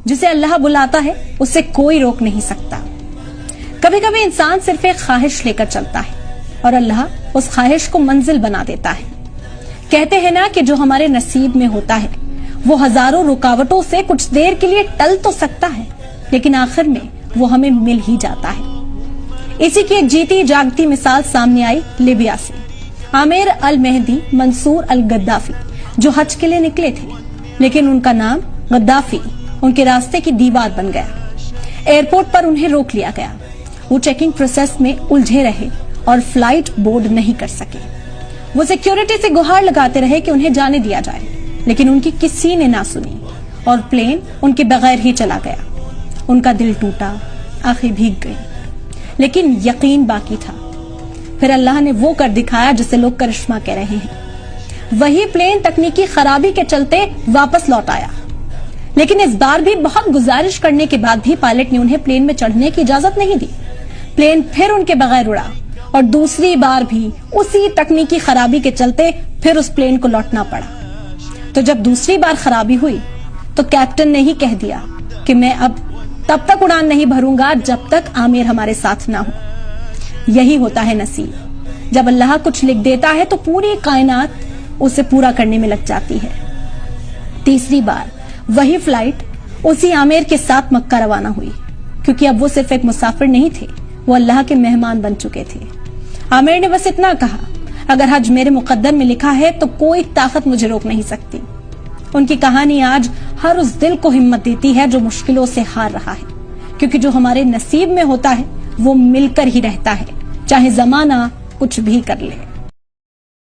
جسے اللہ بلاتا ہے اسے کوئی روک نہیں سکتا۔ کبھی کبھی انسان صرف ایک خواہش لے کر چلتا ہے اور اللہ اس خواہش کو منزل بنا دیتا ہے۔ کہتے ہیں نا کہ جو ہمارے نصیب میں ہوتا ہے وہ ہزاروں رکاوٹوں سے کچھ دیر کے لیے ٹل تو سکتا ہے لیکن آخر میں وہ ہمیں مل ہی جاتا ہے۔ اسی کی ایک جیتی جاگتی مثال سامنے آئی لیبیا سے۔ عامر المہدی منصور الغدافی جو حج کے لیے نکلے تھے لیکن ان کا نام غدافی ان کے راستے کی دیوار بن گیا۔ ایئرپورٹ پر انہیں روک لیا گیا۔ وہ چیکنگ پروسیس میں الجھے رہے اور فلائٹ بورڈ نہیں کر سکے۔ وہ سیکیورٹی سے گہار لگاتے رہے کہ انہیں جانے دیا جائے لیکن ان کی کسی نے نہ سنی اور پلین ان کے بغیر ہی چلا گیا۔ ان کا دل ٹوٹا، آنکھیں بھیگ گئی لیکن یقین باقی تھا۔ پھر اللہ نے وہ کر دکھایا جسے لوگ کرشمہ کہہ رہے ہیں۔ وہی پلین تکنیکی خرابی کے چلتے واپس لوٹ آیا لیکن اس بار بھی بہت گزارش کرنے کے بعد بھی پائلٹ نے انہیں پلین میں چڑھنے کی اجازت نہیں دی۔ پلین پھر ان کے بغیر اڑا اور دوسری بار بھی اسی تکنیکی خرابی کے چلتے پھر اس پلین کو لوٹنا پڑا۔ تو جب دوسری بار خرابی ہوئی تو کیپٹن نے ہی کہہ دیا کہ میں اب تب تک اڑان نہیں بھروں گا جب تک عامر ہمارے ساتھ نہ ہو۔ یہی ہوتا ہے نصیب، جب اللہ کچھ لکھ دیتا ہے تو پوری کائنات اسے پورا کرنے میں لگ جاتی ہے۔ تیسری بار وہی فلائٹ اسی عامر کے ساتھ مکہ روانہ ہوئی کیونکہ اب وہ صرف ایک مسافر نہیں تھے، وہ اللہ کے مہمان بن چکے تھے۔ عامر نے بس اتنا کہا، اگر حج میرے مقدر میں لکھا ہے تو کوئی طاقت مجھے روک نہیں سکتی۔ ان کی کہانی آج ہر اس دل کو ہمت دیتی ہے جو مشکلوں سے ہار رہا ہے، کیونکہ جو ہمارے نصیب میں ہوتا ہے وہ مل کر ہی رہتا ہے، چاہے زمانہ کچھ بھی کر لے۔